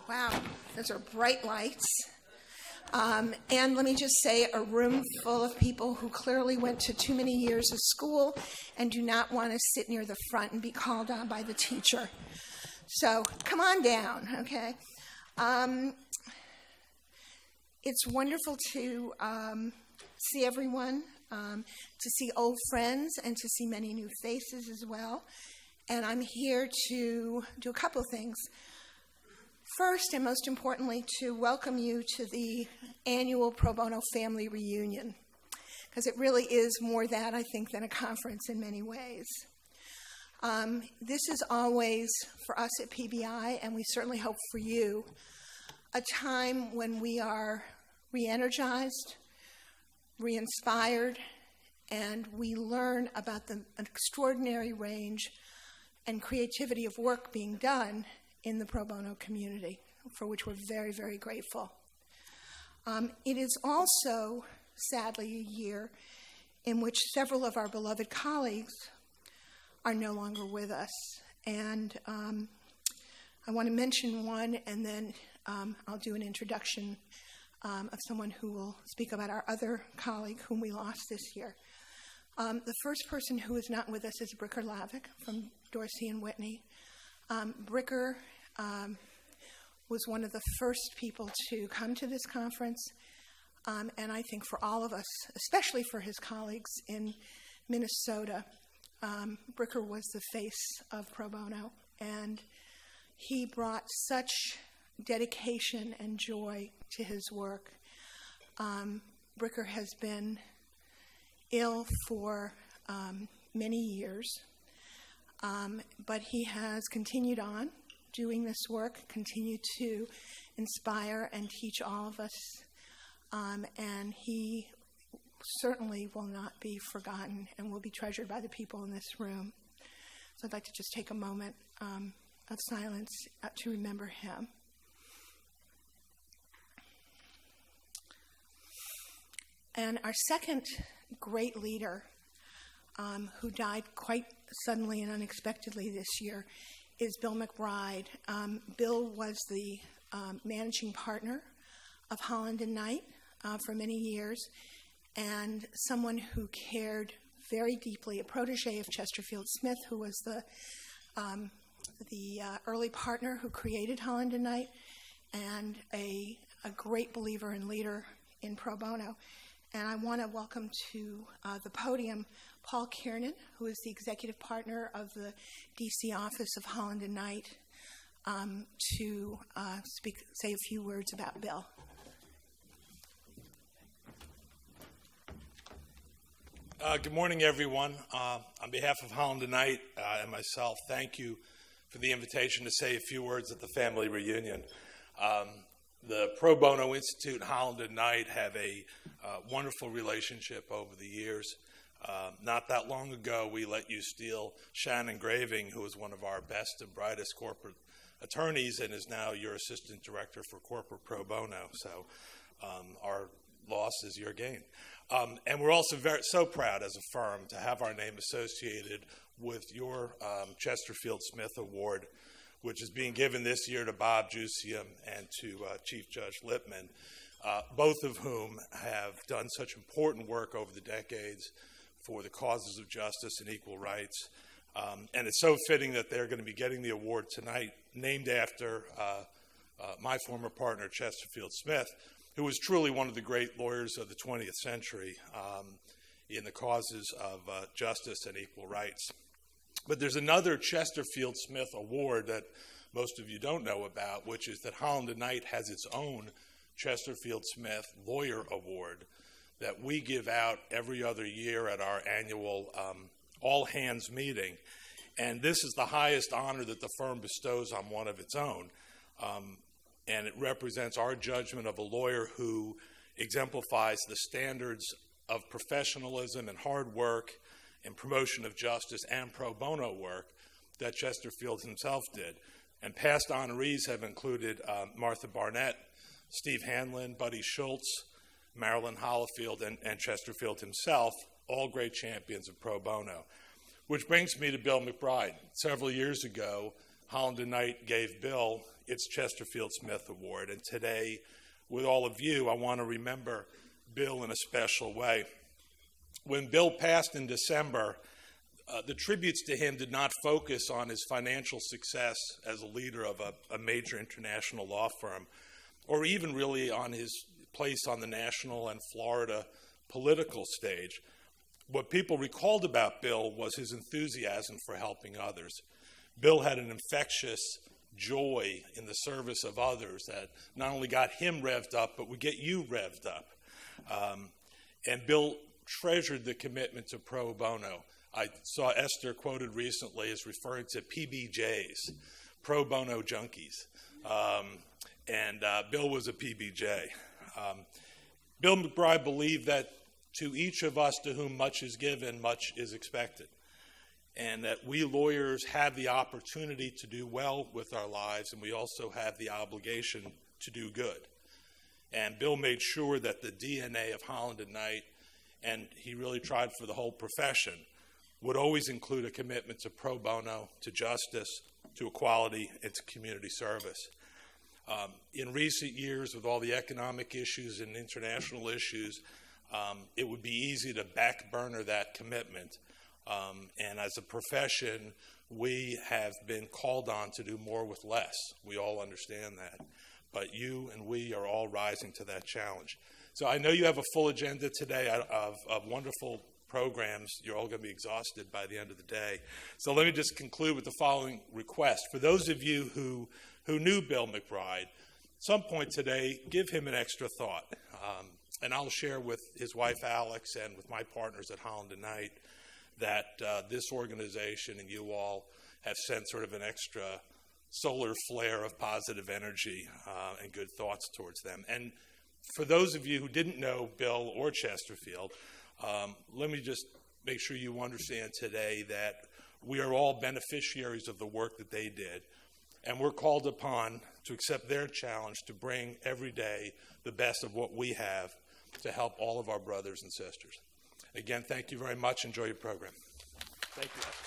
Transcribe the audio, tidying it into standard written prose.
Wow, those are bright lights. And let me just say, a room full of people who clearly went to too many years of school and do not want to sit near the front and be called on by the teacher. So come on down, okay? It's wonderful to see everyone, to see old friends, and to see many new faces as well. And I'm here to do a couple of things. First, and most importantly, to welcome you to the annual Pro Bono Family Reunion, because it really is more that, I think, than a conference in many ways. This is always, for us at PBI, and we certainly hope for you, a time when we are re-energized, re-inspired, and we learn about the extraordinary range and creativity of work being done in the pro bono community, for which we're very, very grateful. It is also, sadly, a year in which several of our beloved colleagues are no longer with us. And I want to mention one, and then I'll do an introduction of someone who will speak about our other colleague whom we lost this year. The first person who is not with us is Bricker Lavik from Dorsey and Whitney. Bricker was one of the first people to come to this conference, and I think for all of us, especially for his colleagues in Minnesota, Bricker was the face of pro bono, and he brought such dedication and joy to his work. Bricker has been ill for many years, but he has continued on doing this work, continued to inspire and teach all of us, and he certainly will not be forgotten and will be treasured by the people in this room. So I'd like to just take a moment of silence to remember him. And our second great leader, who died quite suddenly and unexpectedly this year, is Bill McBride. Bill was the managing partner of Holland and Knight for many years, and someone who cared very deeply, a protege of Chesterfield Smith, who was the early partner who created Holland and Knight, and a great believer and leader in pro bono. And I want to welcome to the podium Paul Kiernan, who is the executive partner of the DC office of Holland and Knight, to say a few words about Bill. Good morning, everyone. On behalf of Holland and Knight and myself, thank you for the invitation to say a few words at the family reunion. The Pro Bono Institute and Holland and Knight have a wonderful relationship over the years. Not that long ago, we let you steal Shannon Graving, who is one of our best and brightest corporate attorneys and is now your assistant director for corporate pro bono. So our loss is your gain. And we're also so proud as a firm to have our name associated with your Chesterfield Smith Award, which is being given this year to Bob Jusium and to Chief Judge Lippman, both of whom have done such important work over the decades for the causes of justice and equal rights. And it's so fitting that they're going to be getting the award tonight, named after my former partner, Chesterfield Smith, who was truly one of the great lawyers of the 20th century in the causes of justice and equal rights. But there's another Chesterfield Smith Award that most of you don't know about, which is that Holland and Knight has its own Chesterfield Smith Lawyer Award that we give out every other year at our annual all-hands meeting. And this is the highest honor that the firm bestows on one of its own. And it represents our judgment of a lawyer who exemplifies the standards of professionalism and hard work and promotion of justice and pro bono work that Chesterfield himself did. And past honorees have included Martha Barnett, Steve Hanlon, Buddy Schultz, Marilyn Hollifield, and Chesterfield himself, all great champions of pro bono. Which brings me to Bill McBride. Several years ago, Holland and Knight gave Bill its Chesterfield Smith Award. And today, with all of you, I want to remember Bill in a special way. When Bill passed in December, the tributes to him did not focus on his financial success as a leader of a major international law firm, or even really on his place on the national and Florida political stage. What people recalled about Bill was his enthusiasm for helping others. Bill had an infectious joy in the service of others that not only got him revved up, but would get you revved up. And Bill treasured the commitment to pro bono. I saw Esther quoted recently as referring to PBJs, pro bono junkies. Bill was a PBJ. Bill McBride believed that to each of us to whom much is given, much is expected. And that we lawyers have the opportunity to do well with our lives, and we also have the obligation to do good. And Bill made sure that the DNA of Holland and Knight, and he really tried for the whole profession, would always include a commitment to pro bono, to justice, to equality, and to community service. In recent years, with all the economic issues and international issues, it would be easy to back burner that commitment. And as a profession, we have been called on to do more with less. We all understand that. But you and we are all rising to that challenge. So I know you have a full agenda today of wonderful programs. You're all going to be exhausted by the end of the day. So let me just conclude with the following request. For those of you who knew Bill McBride, at some point today, give him an extra thought. And I'll share with his wife, Alex, and with my partners at Holland and Knight that this organization and you all have sent sort of an extra solar flare of positive energy and good thoughts towards them. And for those of you who didn't know Bill or Chesterfield, let me just make sure you understand today that we are all beneficiaries of the work that they did. And we're called upon to accept their challenge to bring every day the best of what we have to help all of our brothers and sisters. Again, thank you very much. Enjoy your program. Thank you.